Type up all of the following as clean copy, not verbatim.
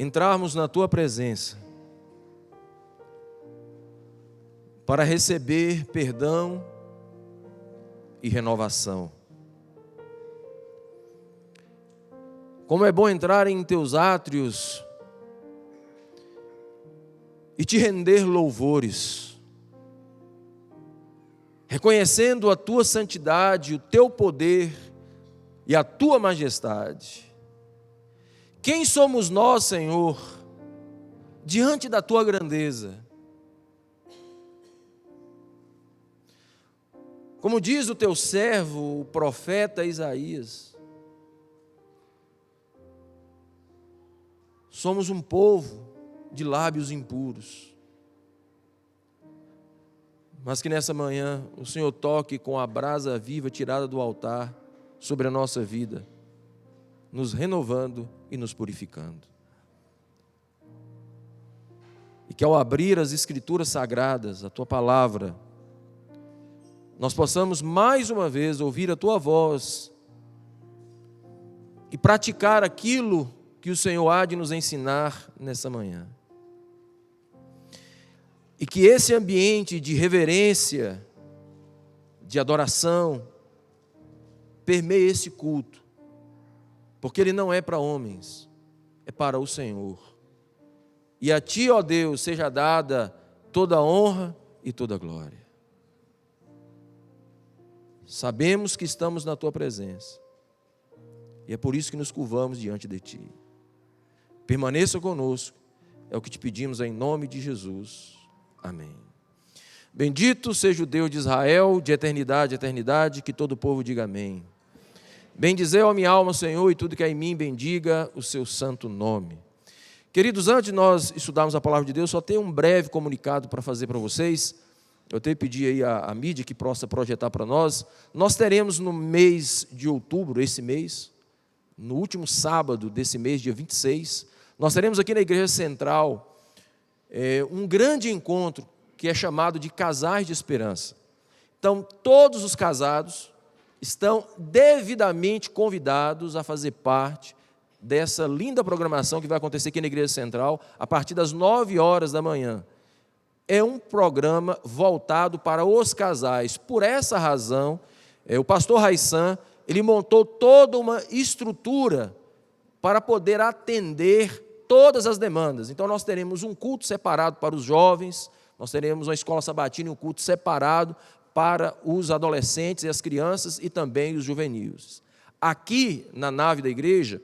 entrarmos na Tua presença para receber perdão e renovação. Como é bom entrar em Teus átrios e Te render louvores, reconhecendo a Tua santidade, o Teu poder e a Tua majestade. Quem somos nós, Senhor, diante da Tua grandeza? Como diz o Teu servo, o profeta Isaías, somos um povo de lábios impuros. Mas que nessa manhã o Senhor toque com a brasa viva tirada do altar sobre a nossa vida, nos renovando e nos purificando. E que ao abrir as Escrituras Sagradas, a Tua palavra, nós possamos mais uma vez ouvir a Tua voz e praticar aquilo que o Senhor há de nos ensinar nessa manhã. E que esse ambiente de reverência, de adoração, permeie esse culto, porque ele não é para homens, é para o Senhor. E a Ti, ó Deus, seja dada toda a honra e toda a glória. Sabemos que estamos na Tua presença, e é por isso que nos curvamos diante de Ti. Permaneça conosco, é o que Te pedimos em nome de Jesus. Amém. Bendito seja o Deus de Israel, de eternidade a eternidade, que todo o povo diga amém. Bendizei a minha alma, Senhor, e tudo que há em mim, bendiga o seu santo nome. Queridos, antes de nós estudarmos a palavra de Deus, só tenho um breve comunicado para fazer para vocês. Eu tenho que pedir aí a mídia que possa projetar para nós. Nós teremos no mês de outubro, esse mês, no último sábado desse mês, dia 26, nós teremos aqui na Igreja Central um grande encontro que é chamado de Casais de Esperança. Então, todos os casados estão devidamente convidados a fazer parte dessa linda programação que vai acontecer aqui na Igreja Central a partir das 9 horas da manhã. É um programa voltado para os casais. Por essa razão, o pastor Raissan, ele montou toda uma estrutura para poder atender todas as demandas. Então, nós teremos um culto separado para os jovens, nós teremos uma escola sabatina e um culto separado para os adolescentes e as crianças e também os juvenis. Aqui, na nave da igreja,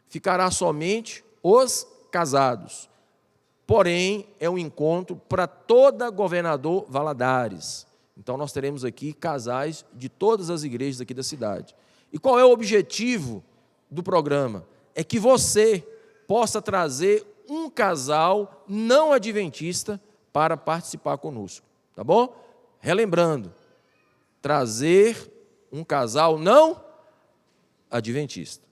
ficará somente os casados. Porém, é um encontro para toda Governador Valadares. Então, nós teremos aqui casais de todas as igrejas aqui da cidade. E qual é o objetivo do programa? É que você possa trazer um casal não adventista para participar conosco, tá bom? Relembrando, trazer um casal não adventista,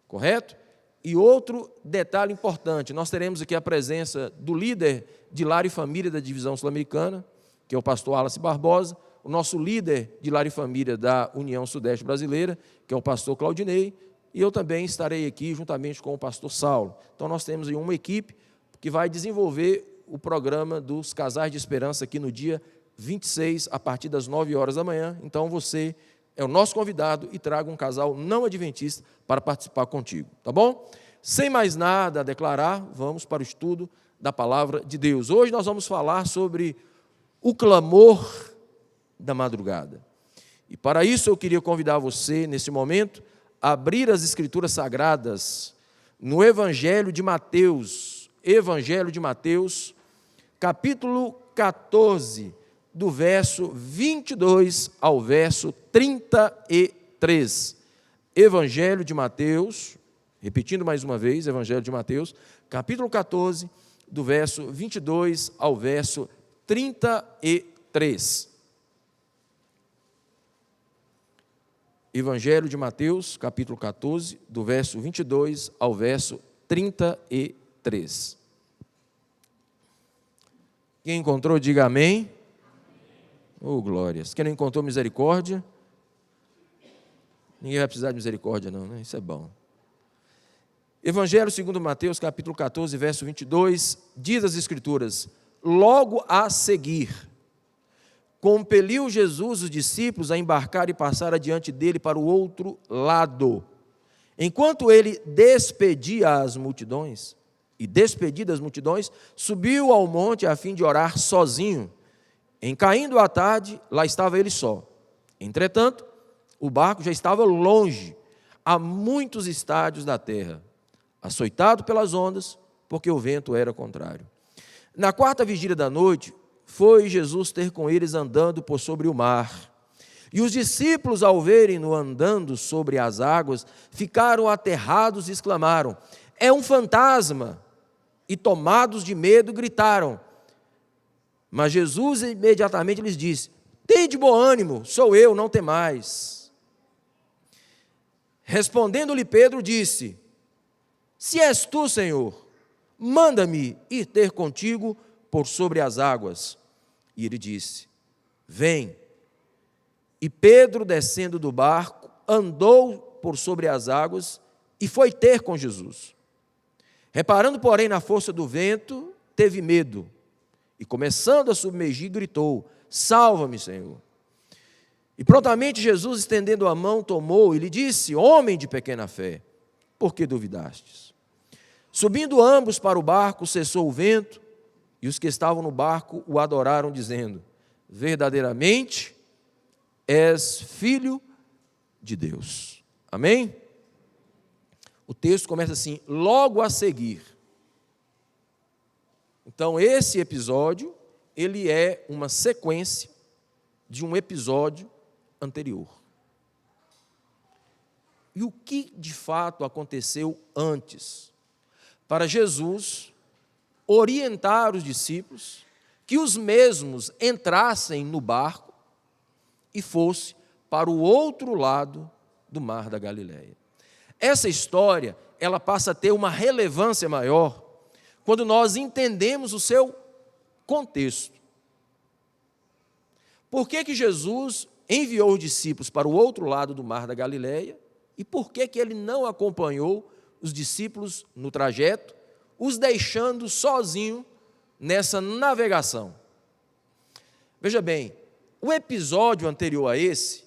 correto? E outro detalhe importante, nós teremos aqui a presença do líder de Lar e Família da Divisão Sul-Americana, que é o pastor Wallace Barbosa, o nosso líder de Lar e Família da União Sudeste Brasileira, que é o pastor Claudinei, e eu também estarei aqui juntamente com o pastor Saulo. Então, nós temos aí uma equipe que vai desenvolver o programa dos Casais de Esperança aqui no dia 26, a partir das 9 horas da manhã. Então, você é o nosso convidado e traga um casal não adventista para participar contigo, tá bom? Sem mais nada a declarar, vamos para o estudo da palavra de Deus. Hoje nós vamos falar sobre o clamor da madrugada. E para isso eu queria convidar você, nesse momento, a abrir as Escrituras Sagradas no Evangelho de Mateus, capítulo 14, do verso 22 ao verso 33. Evangelho de Mateus, repetindo mais uma vez, Evangelho de Mateus, capítulo 14, do verso 22 ao verso 33. Evangelho de Mateus, capítulo 14, do verso 22 ao verso 33. Quem encontrou, diga amém. Oh, glórias. Quem não encontrou misericórdia? Ninguém vai precisar de misericórdia não, né? Isso é bom. Evangelho segundo Mateus, capítulo 14, verso 22, diz as Escrituras: logo a seguir, compeliu Jesus os discípulos a embarcar e passar adiante dele para o outro lado. Enquanto ele despedia as multidões, e despedidas as multidões, subiu ao monte a fim de orar sozinho. Em caindo a tarde, lá estava ele só. Entretanto, o barco já estava longe, a muitos estádios da terra, açoitado pelas ondas, porque o vento era contrário. Na quarta vigília da noite, foi Jesus ter com eles andando por sobre o mar. E os discípulos, ao verem-no andando sobre as águas, ficaram aterrados e exclamaram: é um fantasma! E tomados de medo, gritaram. Mas Jesus imediatamente lhes disse: tende bom ânimo, sou eu, não temais. Respondendo-lhe Pedro, disse: se és tu, Senhor, manda-me ir ter contigo por sobre as águas. E ele disse: vem. E Pedro, descendo do barco, andou por sobre as águas e foi ter com Jesus. Reparando, porém, na força do vento, teve medo. E começando a submergir, gritou: salva-me, Senhor. E prontamente Jesus, estendendo a mão, tomou e lhe disse: homem de pequena fé, por que duvidastes? Subindo ambos para o barco, cessou o vento, e os que estavam no barco o adoraram, dizendo: verdadeiramente és filho de Deus. Amém? O texto começa assim: logo a seguir. Então, esse episódio, ele é uma sequência de um episódio anterior. E o que de fato aconteceu antes? Para Jesus orientar os discípulos que os mesmos entrassem no barco e fossem para o outro lado do mar da Galileia. Essa história, ela passa a ter uma relevância maior quando nós entendemos o seu contexto. Por que Jesus enviou os discípulos para o outro lado do mar da Galileia e por que ele não acompanhou os discípulos no trajeto, os deixando sozinho nessa navegação? Veja bem, o episódio anterior a esse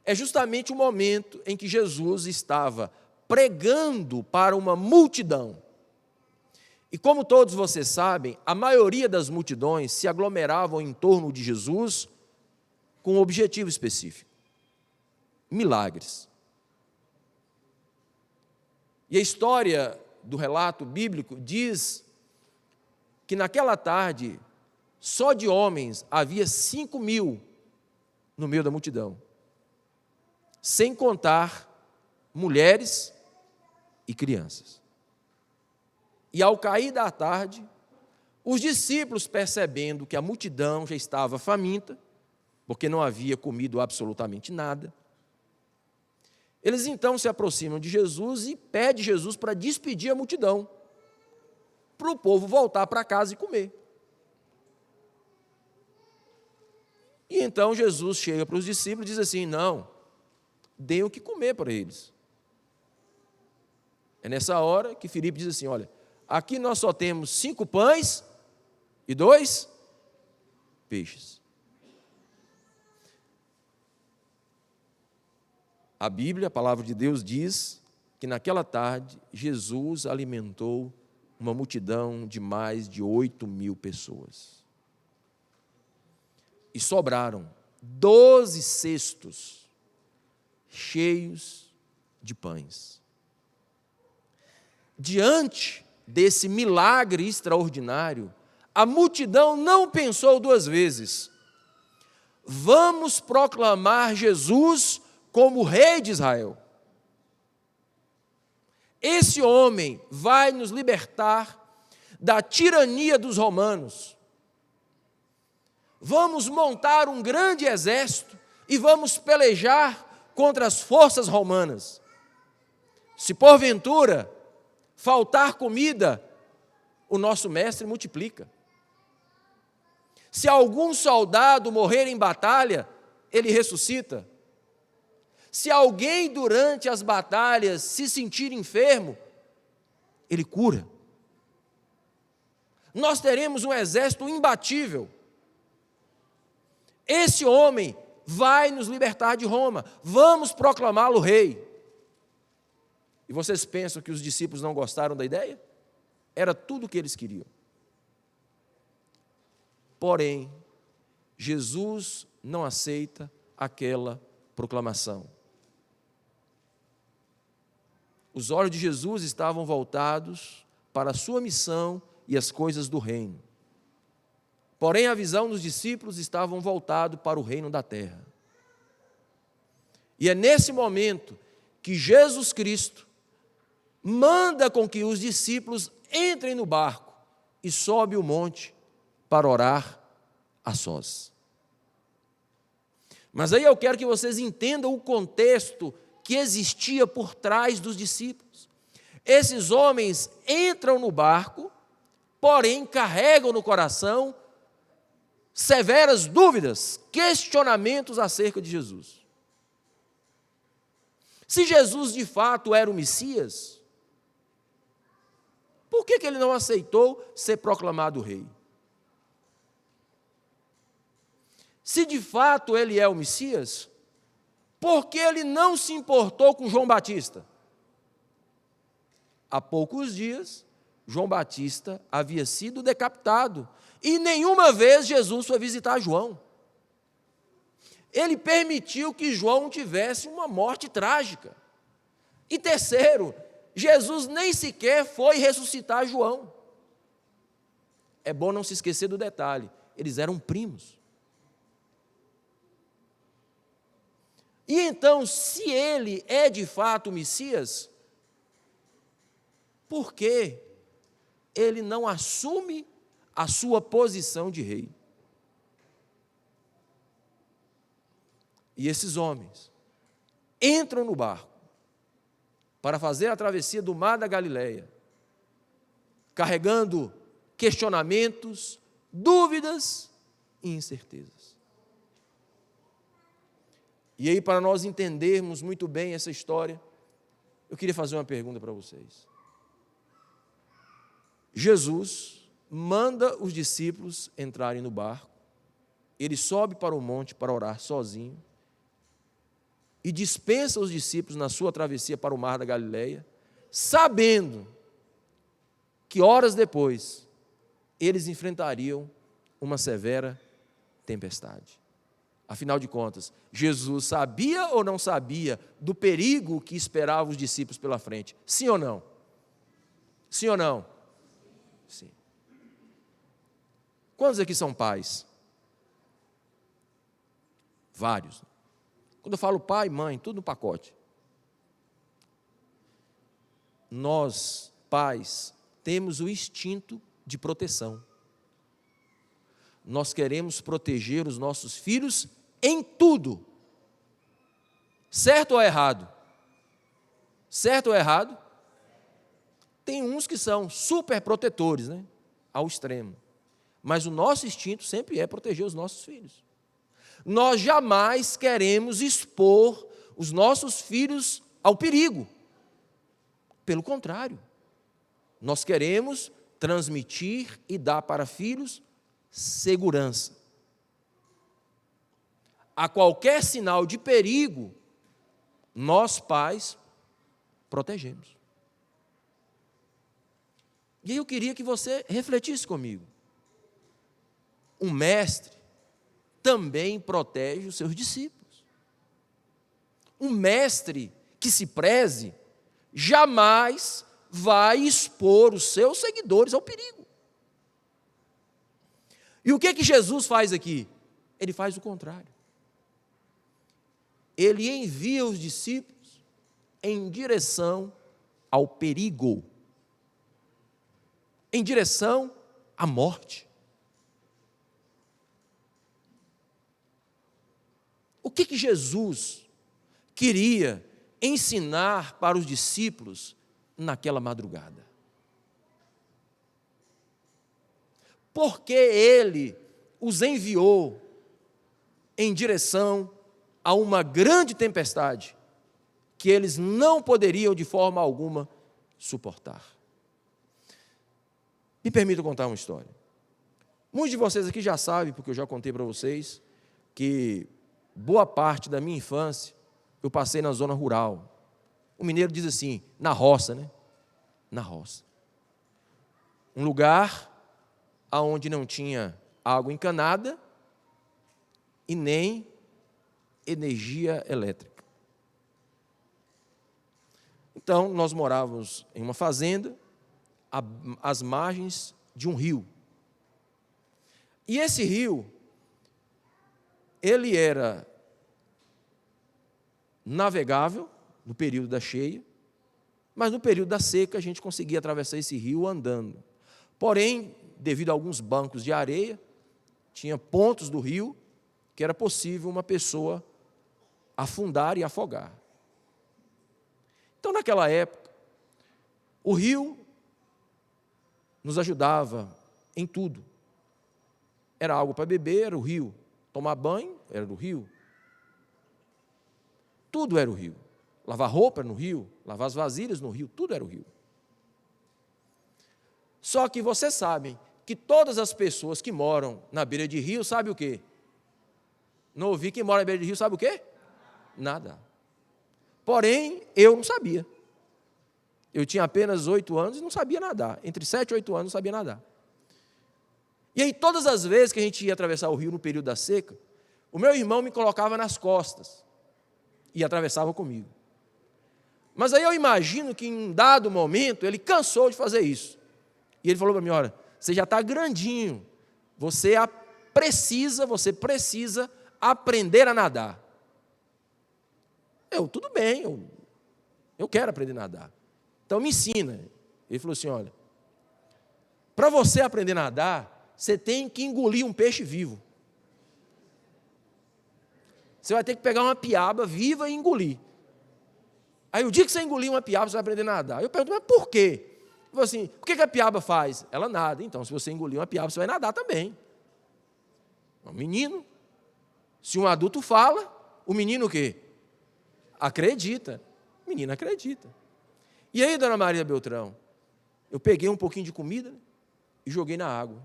é justamente o momento em que Jesus estava pregando para uma multidão. E como todos vocês sabem, a maioria das multidões se aglomeravam em torno de Jesus com um objetivo específico: milagres. E a história do relato bíblico diz que naquela tarde, só de homens havia 5.000 no meio da multidão, sem contar mulheres e crianças. E ao cair da tarde, os discípulos, percebendo que a multidão já estava faminta, porque não havia comido absolutamente nada, eles então se aproximam de Jesus e pedem Jesus para despedir a multidão, para o povo voltar para casa e comer. E então Jesus chega para os discípulos e diz assim: não, deem o que comer para eles. É nessa hora que Filipe diz assim: olha, aqui nós só temos 5 pães e 2 peixes. A Bíblia, a palavra de Deus diz que naquela tarde Jesus alimentou uma multidão de mais de 8.000 pessoas. E sobraram 12 cestos cheios de pães. Diante desse milagre extraordinário, a multidão não pensou 2 vezes. Vamos proclamar Jesus como Rei de Israel. Esse homem vai nos libertar da tirania dos romanos. Vamos montar um grande exército e vamos pelejar contra as forças romanas. Se porventura faltar comida, o nosso mestre multiplica. Se algum soldado morrer em batalha, ele ressuscita. Se alguém durante as batalhas se sentir enfermo, Ele cura. Nós teremos um exército imbatível. Esse homem vai nos libertar de Roma. Vamos proclamá-lo rei. E vocês pensam que os discípulos não gostaram da ideia? Era tudo o que eles queriam. Porém, Jesus não aceita aquela proclamação. Os olhos de Jesus estavam voltados para a sua missão e as coisas do reino. Porém, a visão dos discípulos estava voltada para o reino da terra. E é nesse momento que Jesus Cristo manda com que os discípulos entrem no barco e sobe o monte para orar a sós. Mas aí eu quero que vocês entendam o contexto que existia por trás dos discípulos. Esses homens entram no barco, porém carregam no coração severas dúvidas, questionamentos acerca de Jesus. Se Jesus de fato era o Messias, por que ele não aceitou ser proclamado rei? Se de fato ele é o Messias, por que ele não se importou com João Batista? Há poucos dias, João Batista havia sido decapitado e nenhuma vez Jesus foi visitar João. Ele permitiu que João tivesse uma morte trágica. E terceiro, Jesus nem sequer foi ressuscitar João. É bom não se esquecer do detalhe, eles eram primos. E então, se ele é de fato o Messias, por que ele não assume a sua posição de rei? E esses homens entram no barco para fazer a travessia do mar da Galileia, carregando questionamentos, dúvidas e incertezas. E aí, para nós entendermos muito bem essa história, eu queria fazer uma pergunta para vocês. Jesus manda os discípulos entrarem no barco, ele sobe para o monte para orar sozinho, e dispensa os discípulos na sua travessia para o mar da Galileia, sabendo que horas depois eles enfrentariam uma severa tempestade. Afinal de contas, Jesus sabia ou não sabia do perigo que esperava os discípulos pela frente? Sim ou não? Sim ou não? Sim. Quantos aqui são pais? Vários. Quando eu falo pai, mãe, tudo no pacote. Nós, pais, temos o instinto de proteção. Nós queremos proteger os nossos filhos em tudo. Certo ou errado? Certo ou errado? Tem uns que são super protetores, né? Ao extremo. Mas o nosso instinto sempre é proteger os nossos filhos. Nós jamais queremos expor os nossos filhos ao perigo. Pelo contrário, nós queremos transmitir e dar para filhos segurança. A qualquer sinal de perigo, nós pais protegemos. E aí eu queria que você refletisse comigo. Um mestre também protege os seus discípulos. Um mestre que se preze jamais vai expor os seus seguidores ao perigo. E o que Jesus faz aqui? Ele faz o contrário. Ele envia os discípulos em direção ao perigo, em direção à morte. O que Jesus queria ensinar para os discípulos naquela madrugada? Porque ele os enviou em direção a uma grande tempestade que eles não poderiam de forma alguma suportar. Me permita contar uma história. Muitos de vocês aqui já sabem, porque eu já contei para vocês, que boa parte da minha infância eu passei na zona rural. O mineiro diz assim, na roça, né? Na roça. Um lugar onde não tinha água encanada e nem energia elétrica. Então, nós morávamos em uma fazenda, às margens de um rio. E esse rio, ele era navegável no período da cheia, mas no período da seca a gente conseguia atravessar esse rio andando. Porém, devido a alguns bancos de areia, tinha pontos do rio que era possível uma pessoa afundar e afogar. Então, naquela época, o rio nos ajudava em tudo. Era água para beber, era o rio. Tomar banho, era do rio. Tudo era o rio. Lavar roupa no rio, lavar as vasilhas no rio, tudo era o rio. Só que vocês sabem que todas as pessoas que moram na beira de rio, sabem o quê? Não ouvi quem mora na beira de rio, sabe o quê? Nada. Porém, eu não sabia. Eu tinha apenas 8 anos e não sabia nadar. Entre 7 e 8 anos, não sabia nadar. E aí, todas as vezes que a gente ia atravessar o rio no período da seca, o meu irmão me colocava nas costas e atravessava comigo. Mas aí eu imagino que em um dado momento ele cansou de fazer isso. E ele falou para mim, olha, você já está grandinho, você precisa aprender a nadar. Tudo bem, eu quero aprender a nadar. Então me ensina. Ele falou assim, olha, para você aprender a nadar, você tem que engolir um peixe vivo. Você vai ter que pegar uma piaba viva e engolir. Aí o dia que você engolir uma piaba, você vai aprender a nadar. Eu pergunto, mas por quê? Ele falou assim, o que a piaba faz? Ela nada. Então, se você engolir uma piaba, você vai nadar também. Um menino. Se um adulto fala, o menino o quê? Acredita. O menino acredita. E aí, dona Maria Beltrão, eu peguei um pouquinho de comida e joguei na água.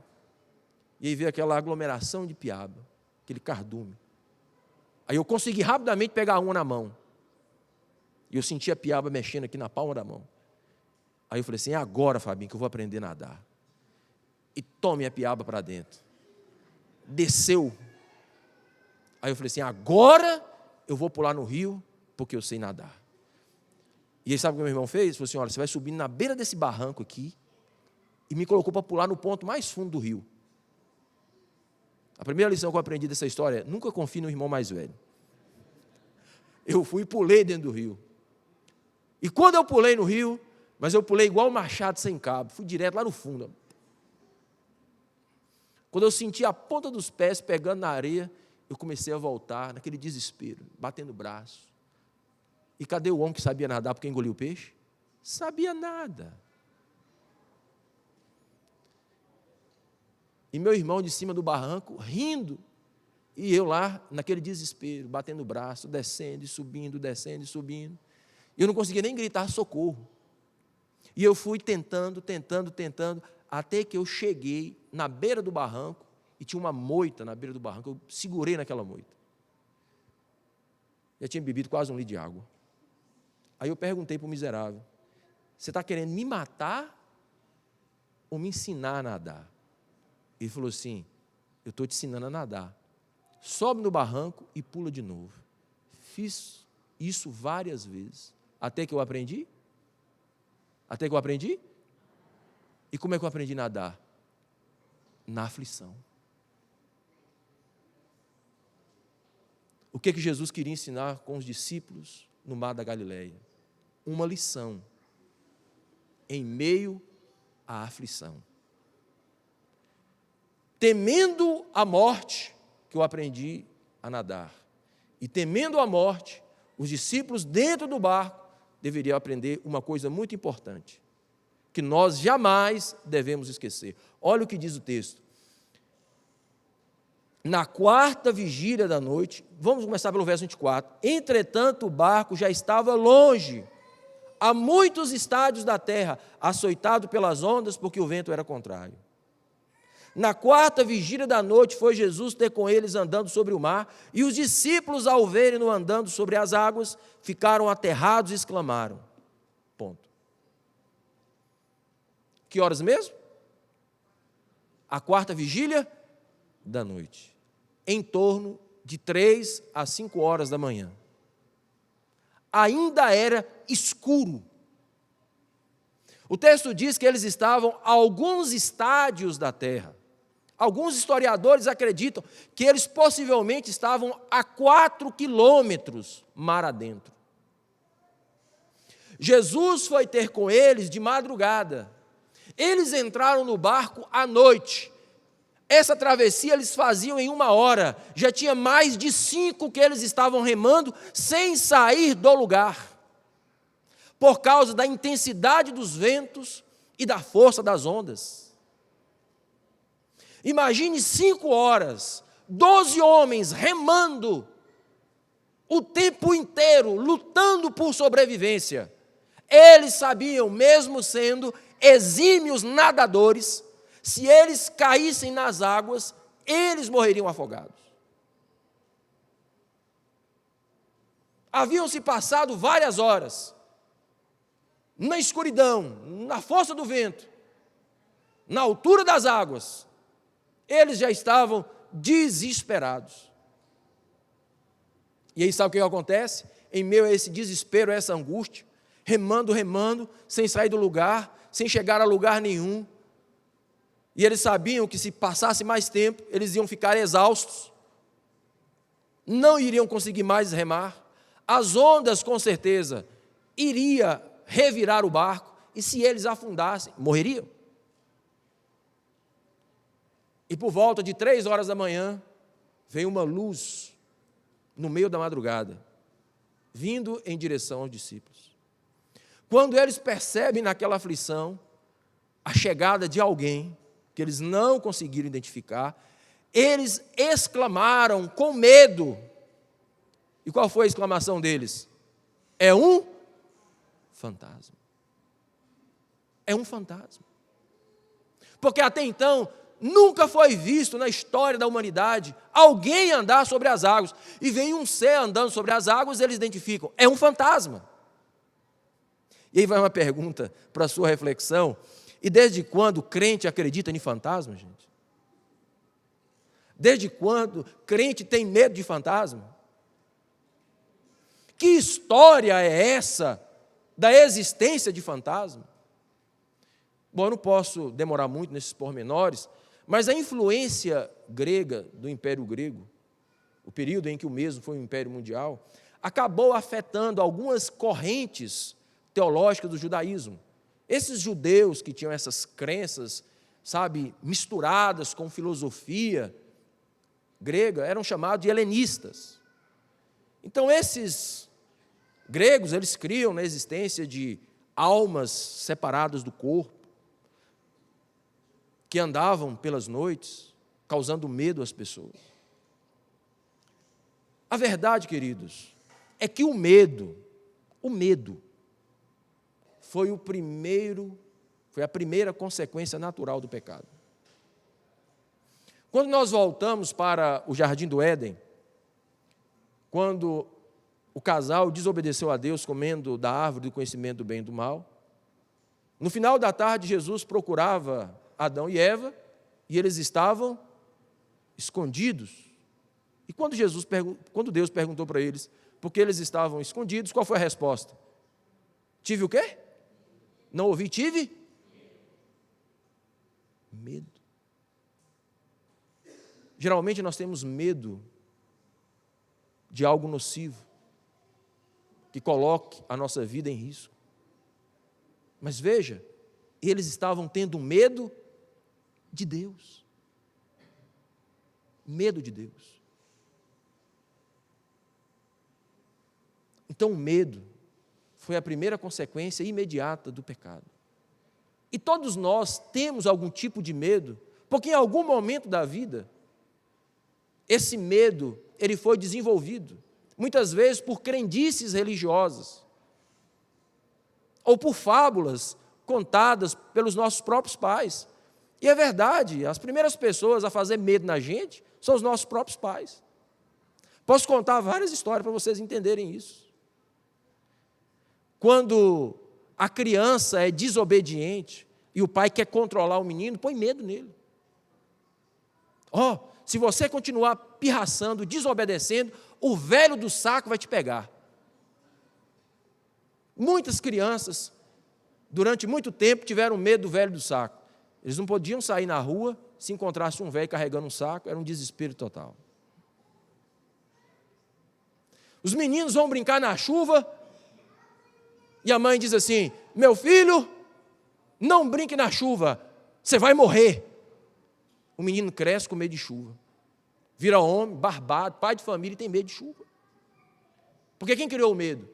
E aí veio aquela aglomeração de piaba, aquele cardume. Aí eu consegui rapidamente pegar uma na mão. E eu senti a piaba mexendo aqui na palma da mão. Aí eu falei assim, é agora, Fabinho, que eu vou aprender a nadar. E tome a piaba para dentro. Desceu. Aí eu falei assim, agora eu vou pular no rio, porque eu sei nadar. E aí sabe o que meu irmão fez? Ele falou assim, olha, você vai subindo na beira desse barranco aqui, e me colocou para pular no ponto mais fundo do rio. A primeira lição que eu aprendi dessa história é, nunca confie no irmão mais velho. Eu fui e pulei dentro do rio. E quando eu pulei no rio, mas eu pulei igual um machado sem cabo, fui direto lá no fundo. Quando eu senti a ponta dos pés pegando na areia, eu comecei a voltar, naquele desespero, batendo o braço. E cadê o homem que sabia nadar porque engoliu o peixe? Sabia nada. E meu irmão de cima do barranco, rindo, e eu lá, naquele desespero, batendo o braço, descendo e subindo, descendo e subindo. E eu não conseguia nem gritar socorro. E eu fui tentando, até que eu cheguei na beira do barranco, e tinha uma moita na beira do barranco, eu segurei naquela moita. Já tinha bebido quase 1 litro de água. Aí eu perguntei para o miserável, você está querendo me matar ou me ensinar a nadar? Ele falou assim, eu estou te ensinando a nadar. Sobe no barranco e pula de novo. Fiz isso várias vezes. Até que eu aprendi? Até que eu aprendi? E como é que eu aprendi a nadar? Na aflição. O que Jesus queria ensinar com os discípulos no mar da Galileia? Uma lição. Em meio à aflição. Temendo a morte, que eu aprendi a nadar. E temendo a morte, os discípulos dentro do barco deveriam aprender uma coisa muito importante, que nós jamais devemos esquecer. Olha o que diz o texto. Na 4ª vigília da noite, vamos começar pelo verso 24. Entretanto, o barco já estava longe, a muitos estádios da terra, açoitado pelas ondas, porque o vento era contrário. Na 4ª vigília da noite, foi Jesus ter com eles andando sobre o mar, e os discípulos, ao verem-no andando sobre as águas, ficaram aterrados e exclamaram. Ponto. Que horas mesmo? A 4ª vigília da noite. Em torno de 3 a 5 horas da manhã. Ainda era escuro. O texto diz que eles estavam a alguns estádios da terra. Alguns historiadores acreditam que eles possivelmente estavam a 4 quilômetros mar adentro. Jesus foi ter com eles de madrugada. Eles entraram no barco à noite. Essa travessia eles faziam em 1 hora. Já tinha mais de 5 que eles estavam remando sem sair do lugar, por causa da intensidade dos ventos e da força das ondas. Imagine 5 horas, 12 homens remando o tempo inteiro, lutando por sobrevivência. Eles sabiam, mesmo sendo exímios nadadores, se eles caíssem nas águas, eles morreriam afogados. Haviam se passado várias horas, na escuridão, na força do vento, na altura das águas. Eles já estavam desesperados. E aí sabe o que acontece? Em meio a esse desespero, a essa angústia, remando, sem sair do lugar, sem chegar a lugar nenhum. E eles sabiam que se passasse mais tempo, eles iam ficar exaustos, não iriam conseguir mais remar. As ondas, com certeza, iriam revirar o barco, e se eles afundassem, morreriam. E por volta de 3 horas da manhã, veio uma luz no meio da madrugada, vindo em direção aos discípulos. Quando eles percebem naquela aflição a chegada de alguém que eles não conseguiram identificar, eles exclamaram com medo. E qual foi a exclamação deles? É um fantasma. É um fantasma. Porque até então, nunca foi visto na história da humanidade alguém andar sobre as águas. E vem um ser andando sobre as águas, eles identificam, é um fantasma. E aí vai uma pergunta para a sua reflexão. E desde quando o crente acredita em fantasma, gente? Desde quando crente tem medo de fantasma? Que história é essa da existência de fantasma? Bom, eu não posso demorar muito nesses pormenores, mas a influência grega, do Império Grego, o período em que o mesmo foi um império mundial, acabou afetando algumas correntes teológicas do judaísmo. Esses judeus que tinham essas crenças, misturadas com filosofia grega, eram chamados de helenistas. Então, esses gregos, eles criam na existência de almas separadas do corpo, que andavam pelas noites, causando medo às pessoas. A verdade, queridos, é que o medo foi a primeira consequência natural do pecado. Quando nós voltamos para o Jardim do Éden, quando o casal desobedeceu a Deus comendo da árvore do conhecimento do bem e do mal, no final da tarde Jesus procurava Adão e Eva, e eles estavam escondidos. E quando Deus perguntou para eles por que eles estavam escondidos, qual foi a resposta? Tive o quê? Não ouvi, tive? Medo. Geralmente nós temos medo de algo nocivo, que coloque a nossa vida em risco. Mas veja, eles estavam tendo medo de Deus. Medo de Deus. Então o medo foi a primeira consequência imediata do pecado. E todos nós temos algum tipo de medo, porque em algum momento da vida, esse medo, ele foi desenvolvido, muitas vezes por crendices religiosas. ou por fábulas contadas pelos nossos próprios pais. E é verdade, as primeiras pessoas a fazer medo na gente são os nossos próprios pais. Posso contar várias histórias para vocês entenderem isso. Quando a criança é desobediente e o pai quer controlar o menino, põe medo nele. Se você continuar pirraçando, desobedecendo, o velho do saco vai te pegar. Muitas crianças, durante muito tempo, tiveram medo do velho do saco. Eles não podiam sair na rua se encontrasse um velho carregando um saco, era um desespero total. Os meninos vão brincar na chuva e a mãe diz assim: meu filho, não brinque na chuva, você vai morrer. O menino cresce com medo de chuva, vira homem, barbado, pai de família e tem medo de chuva. Porque quem criou o medo?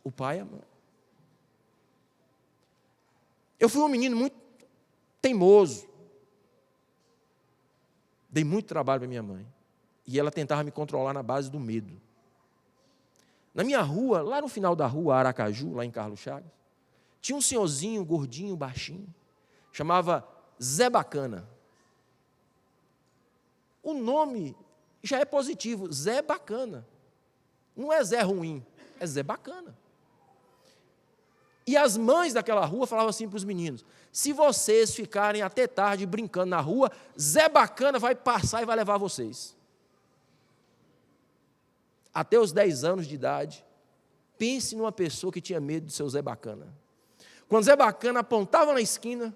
O pai e a mãe. Eu fui um menino muito teimoso. Dei muito trabalho para minha mãe. E ela tentava me controlar na base do medo. Na minha rua, lá no final da rua Aracaju, lá em Carlos Chagas, tinha um senhorzinho, gordinho, baixinho, chamava Zé Bacana. O nome já é positivo, Zé Bacana. Não é Zé ruim, é Zé Bacana. E as mães daquela rua falavam assim para os meninos: se vocês ficarem até tarde brincando na rua, Zé Bacana vai passar e vai levar vocês. Até os 10 anos de idade, pense numa pessoa que tinha medo de seu Zé Bacana. Quando Zé Bacana apontava na esquina,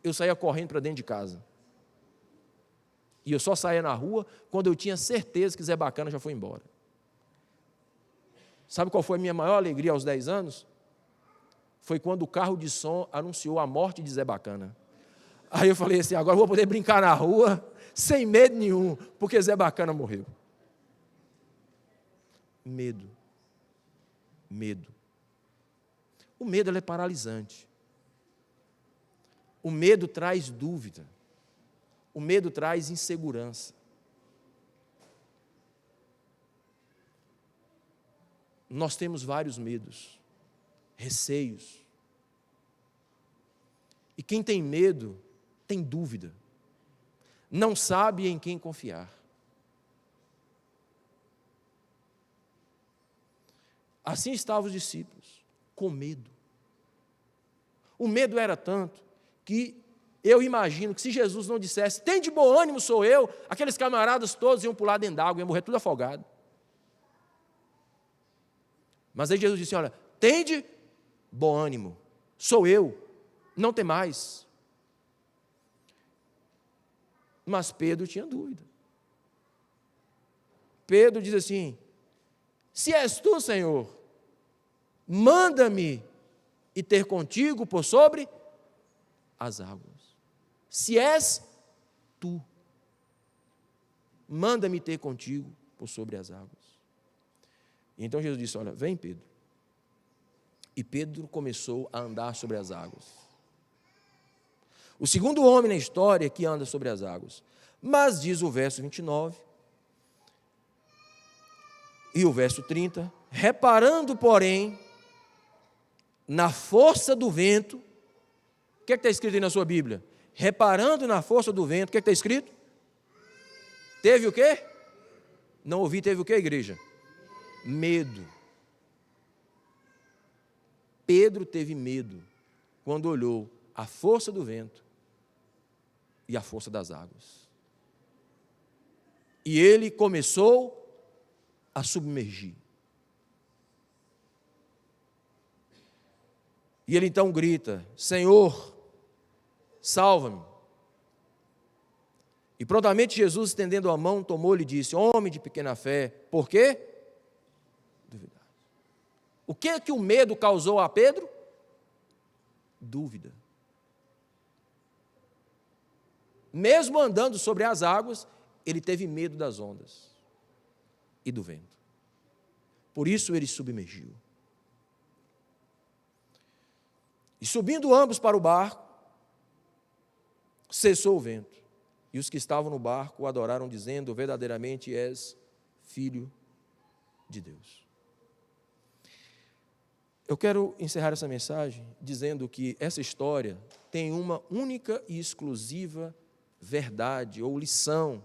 eu saía correndo para dentro de casa. E eu só saía na rua quando eu tinha certeza que Zé Bacana já foi embora. Sabe qual foi a minha maior alegria aos 10 anos? Foi quando o carro de som anunciou a morte de Zé Bacana. Aí eu falei assim: agora eu vou poder brincar na rua sem medo nenhum, porque Zé Bacana morreu. Medo. Medo. O medo ele é paralisante. O medo traz dúvida. O medo traz insegurança. Nós temos vários medos, receios. E quem tem medo, tem dúvida. Não sabe em quem confiar. Assim estavam os discípulos, com medo. O medo era tanto que eu imagino que se Jesus não dissesse: tem de bom ânimo, sou eu, aqueles camaradas todos iam pular dentro d'água, iam morrer tudo afogado. Mas aí Jesus disse: olha, tem de bom ânimo, sou eu, não tem mais. Mas Pedro tinha dúvida. Pedro diz assim: se és tu, Senhor, manda-me ir ter contigo por sobre as águas. Se és tu, manda-me ter contigo por sobre as águas. E então Jesus disse: olha, vem, Pedro. E Pedro começou a andar sobre as águas. O segundo homem na história que anda sobre as águas. Mas diz o verso 29 e o verso 30, reparando, porém, na força do vento. O que está escrito aí na sua Bíblia? Reparando na força do vento, o que está escrito? Teve o quê? Não ouvi, teve o quê, igreja? Medo. Pedro teve medo quando olhou a força do vento e a força das águas. E ele começou a submergir. E ele então grita: Senhor, salva-me. E prontamente Jesus, estendendo a mão, tomou-lhe e disse: homem de pequena fé, por quê? Duvidar. O que o medo causou a Pedro? Dúvida. Mesmo andando sobre as águas, ele teve medo das ondas e do vento. Por isso ele submergiu. E subindo ambos para o barco, cessou o vento. E os que estavam no barco o adoraram, dizendo: verdadeiramente és Filho de Deus. Eu quero encerrar essa mensagem dizendo que essa história tem uma única e exclusiva verdade ou lição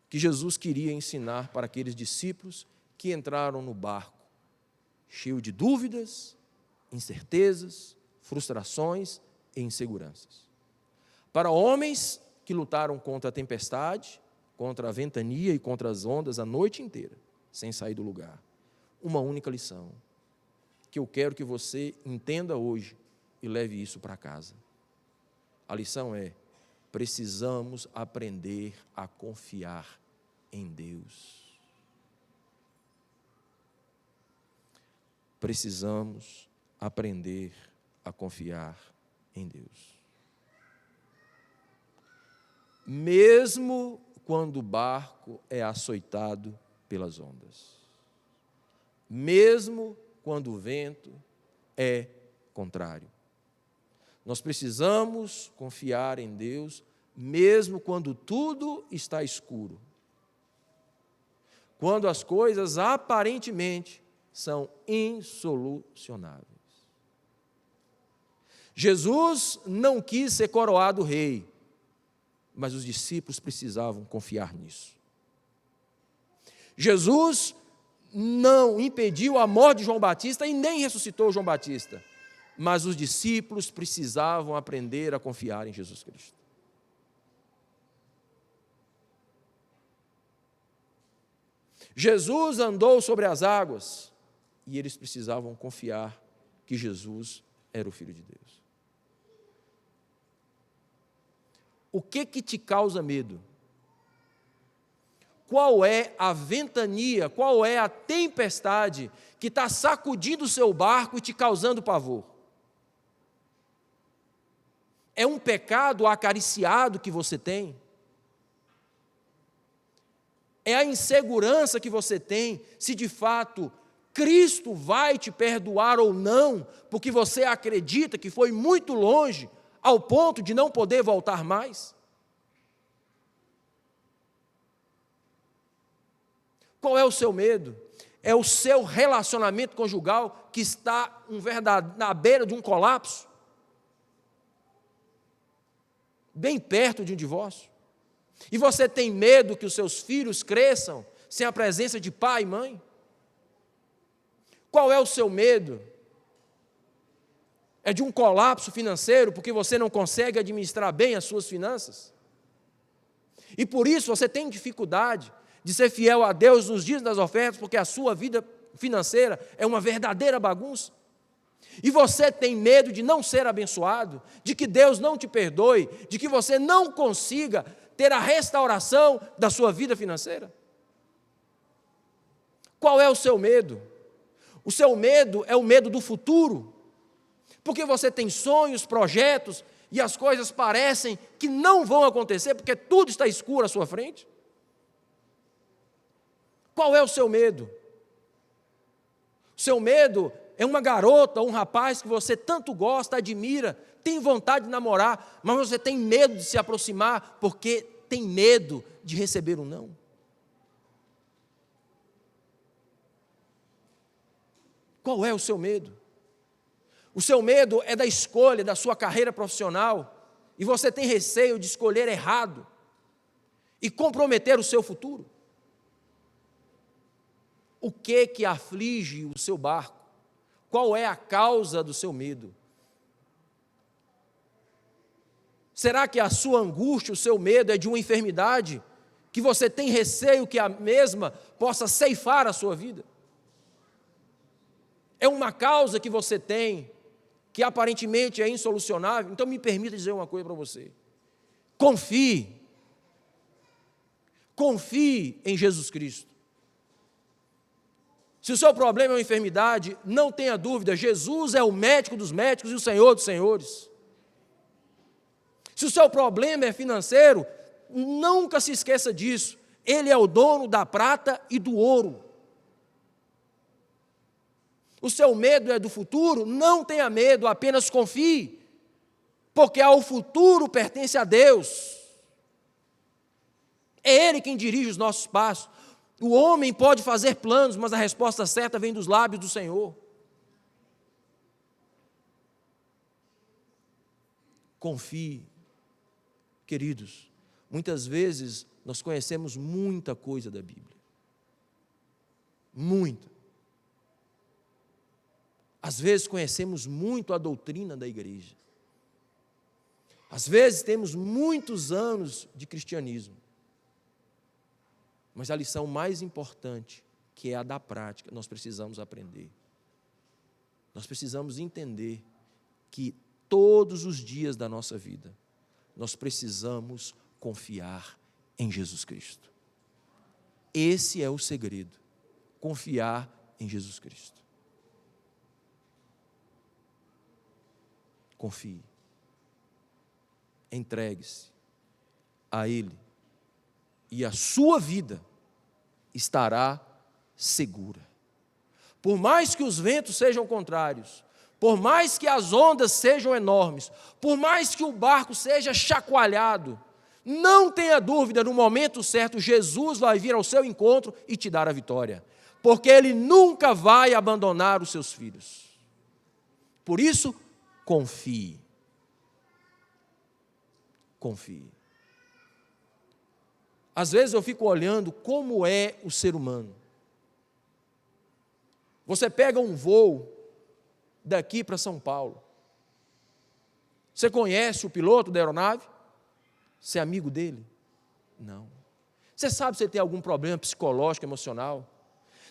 que Jesus queria ensinar para aqueles discípulos que entraram no barco, cheio de dúvidas, incertezas, frustrações e inseguranças. Para homens que lutaram contra a tempestade, contra a ventania e contra as ondas a noite inteira, sem sair do lugar. Uma única lição, que eu quero que você entenda hoje e leve isso para casa. A lição é: precisamos aprender a confiar em Deus. Precisamos aprender a confiar em Deus. Mesmo quando o barco é açoitado pelas ondas. Mesmo quando o vento é contrário. Nós precisamos confiar em Deus, mesmo quando tudo está escuro. Quando as coisas aparentemente são insolucionáveis. Jesus não quis ser coroado rei, mas os discípulos precisavam confiar nisso. Jesus não impediu a morte de João Batista e nem ressuscitou João Batista, mas os discípulos precisavam aprender a confiar em Jesus Cristo. Jesus andou sobre as águas e eles precisavam confiar que Jesus era o Filho de Deus. O que te causa medo? Qual é a ventania, qual é a tempestade que está sacudindo o seu barco e te causando pavor? É um pecado acariciado que você tem? É a insegurança que você tem se de fato Cristo vai te perdoar ou não, porque você acredita que foi muito longe ao ponto de não poder voltar mais? Qual é o seu medo? É o seu relacionamento conjugal que está na beira de um colapso? Bem perto de um divórcio? E você tem medo que os seus filhos cresçam sem a presença de pai e mãe? Qual é o seu medo? É de um colapso financeiro porque você não consegue administrar bem as suas finanças? E por isso você tem dificuldade de ser fiel a Deus nos dias das ofertas, porque a sua vida financeira é uma verdadeira bagunça? E você tem medo de não ser abençoado, de que Deus não te perdoe, de que você não consiga ter a restauração da sua vida financeira? Qual é o seu medo? O seu medo é o medo do futuro, porque você tem sonhos, projetos, e as coisas parecem que não vão acontecer, porque tudo está escuro à sua frente. Qual é o seu medo? O seu medo é uma garota ou um rapaz que você tanto gosta, admira, tem vontade de namorar, mas você tem medo de se aproximar porque tem medo de receber um não. Qual é o seu medo? O seu medo é da escolha da sua carreira profissional e você tem receio de escolher errado e comprometer o seu futuro. O que aflige o seu barco? Qual é a causa do seu medo? Será que a sua angústia, o seu medo é de uma enfermidade que você tem receio que a mesma possa ceifar a sua vida? É uma causa que você tem que aparentemente é insolucionável? Então me permita dizer uma coisa para você. Confie em Jesus Cristo. Se o seu problema é uma enfermidade, não tenha dúvida, Jesus é o médico dos médicos e o Senhor dos senhores. Se o seu problema é financeiro, nunca se esqueça disso. Ele é o dono da prata e do ouro. O seu medo é do futuro? Não tenha medo, apenas confie, porque ao futuro pertence a Deus. É Ele quem dirige os nossos passos. O homem pode fazer planos, mas a resposta certa vem dos lábios do Senhor. Confie. Queridos, muitas vezes nós conhecemos muita coisa da Bíblia. Muita. Às vezes conhecemos muito a doutrina da igreja. Às vezes temos muitos anos de cristianismo. Mas a lição mais importante, que é a da prática, nós precisamos aprender. Nós precisamos entender que todos os dias da nossa vida, nós precisamos confiar em Jesus Cristo. Esse é o segredo, confiar em Jesus Cristo. Confie. Entregue-se a Ele e a sua vida estará segura. Por mais que os ventos sejam contrários, por mais que as ondas sejam enormes, por mais que o barco seja chacoalhado, não tenha dúvida, no momento certo, Jesus vai vir ao seu encontro e te dar a vitória, porque Ele nunca vai abandonar os seus filhos. Por isso, confie. Confie. Às vezes eu fico olhando como é o ser humano. Você pega um voo daqui para São Paulo. Você conhece o piloto da aeronave? Você é amigo dele? Não. Você sabe se ele tem algum problema psicológico, emocional?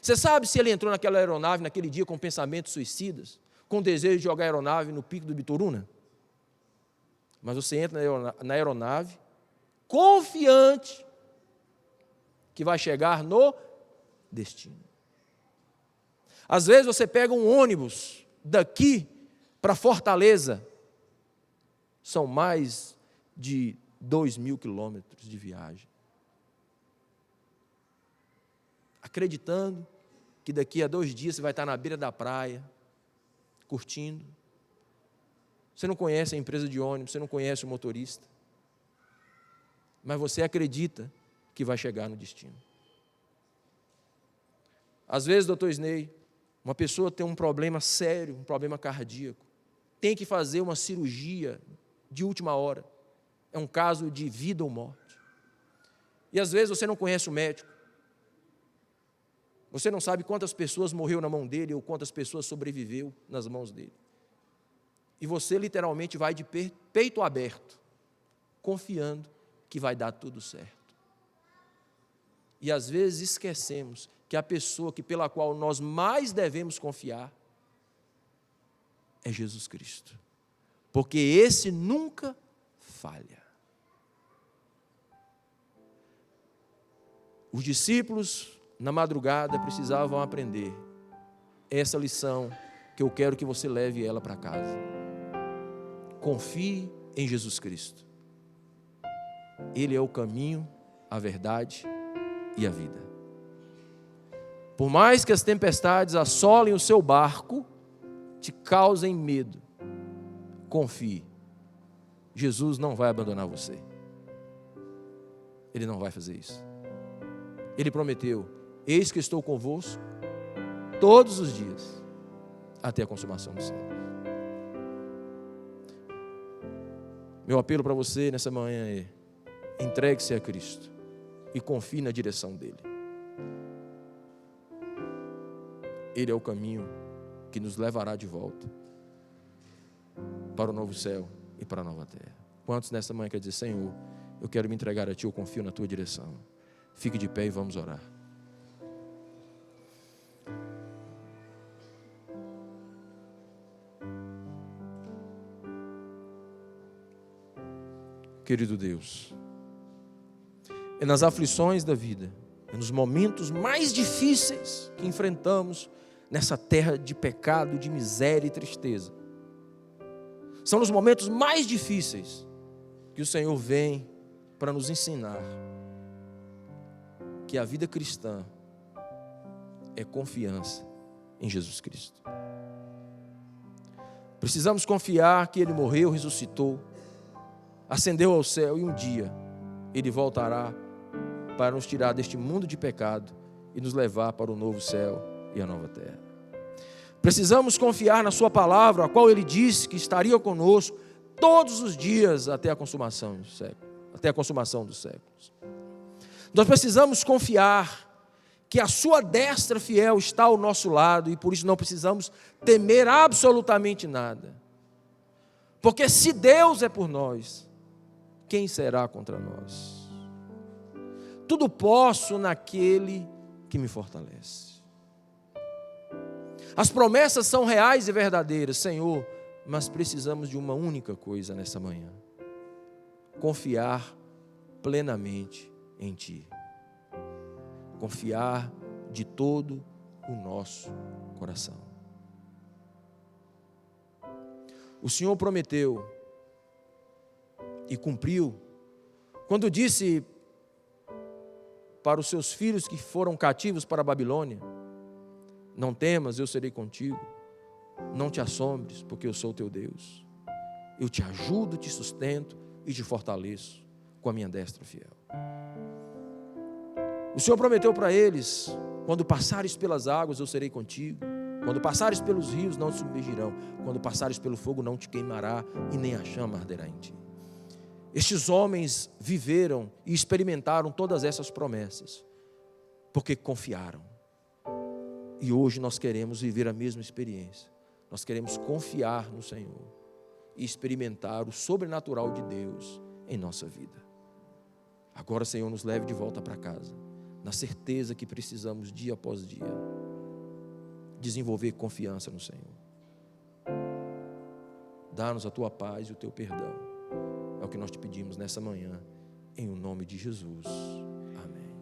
Você sabe se ele entrou naquela aeronave naquele dia com pensamentos suicidas, com desejo de jogar a aeronave no pico do Bituruna? Mas você entra na aeronave confiante que vai chegar no destino. Às vezes você pega um ônibus daqui para Fortaleza, são mais de 2.000 quilômetros de viagem. Acreditando que daqui a 2 dias você vai estar na beira da praia, curtindo. Você não conhece a empresa de ônibus, você não conhece o motorista, mas você acredita que vai chegar no destino. Às vezes, doutor Isnei, uma pessoa tem um problema sério, um problema cardíaco, tem que fazer uma cirurgia de última hora, é um caso de vida ou morte. E às vezes você não conhece o médico, você não sabe quantas pessoas morreu na mão dele ou quantas pessoas sobreviveu nas mãos dele. E você literalmente vai de peito aberto, confiando que vai dar tudo certo. E às vezes esquecemos que a pessoa pela qual nós mais devemos confiar é Jesus Cristo. Porque esse nunca falha. Os discípulos, na madrugada, precisavam aprender essa lição que eu quero que você leve ela para casa. Confie em Jesus Cristo. Ele é o caminho, a verdade e a vida. Por mais que as tempestades assolem o seu barco, te causem medo, confie. Jesus não vai abandonar você. Ele não vai fazer isso. Ele prometeu: eis que estou convosco todos os dias, até a consumação do século. Meu apelo para você nessa manhã é: entregue-se a Cristo e confie na direção dEle. Ele é o caminho que nos levará de volta para o novo céu e para a nova terra. Quantos nessa manhã quer dizer: Senhor, eu quero me entregar a Ti, eu confio na Tua direção. Fique de pé e vamos orar. Querido Deus, é nas aflições da vida, é nos momentos mais difíceis que enfrentamos nessa terra de pecado, de miséria e tristeza. São nos momentos mais difíceis que o Senhor vem para nos ensinar que a vida cristã é confiança em Jesus Cristo. Precisamos confiar que Ele morreu, ressuscitou, ascendeu ao céu e um dia Ele voltará para nos tirar deste mundo de pecado e nos levar para o novo céu e a nova terra. Precisamos confiar na Sua palavra, a qual Ele disse que estaria conosco todos os dias até a consumação do século, até a consumação dos séculos. Nós precisamos confiar que a sua destra fiel está ao nosso lado e por isso não precisamos temer absolutamente nada. Porque se Deus é por nós, quem será contra nós? Tudo posso naquele que me fortalece. As promessas são reais e verdadeiras, Senhor, mas precisamos de uma única coisa nessa manhã: confiar plenamente em Ti. Confiar de todo o nosso coração. O Senhor prometeu e cumpriu quando disse para os seus filhos que foram cativos para a Babilônia: não temas, eu serei contigo, não te assombres, porque eu sou teu Deus. Eu te ajudo, te sustento e te fortaleço com a minha destra fiel. O Senhor prometeu para eles: quando passares pelas águas, eu serei contigo. Quando passares pelos rios, não te submergirão. Quando passares pelo fogo, não te queimará, e nem a chama arderá em ti. Estes homens viveram e experimentaram todas essas promessas, porque confiaram. E hoje nós queremos viver a mesma experiência. Nós queremos confiar no Senhor e experimentar o sobrenatural de Deus em nossa vida. Agora, Senhor, nos leve de volta para casa, na certeza que precisamos dia após dia desenvolver confiança no Senhor. Dá-nos a Tua paz e o Teu perdão. É o que nós te pedimos nessa manhã, em o nome de Jesus. Amém.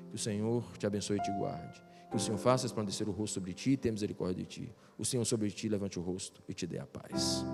Que o Senhor te abençoe e te guarde. Que o Senhor faça resplandecer o rosto sobre ti e tenha misericórdia de ti. O Senhor sobre ti levante o rosto e te dê a paz.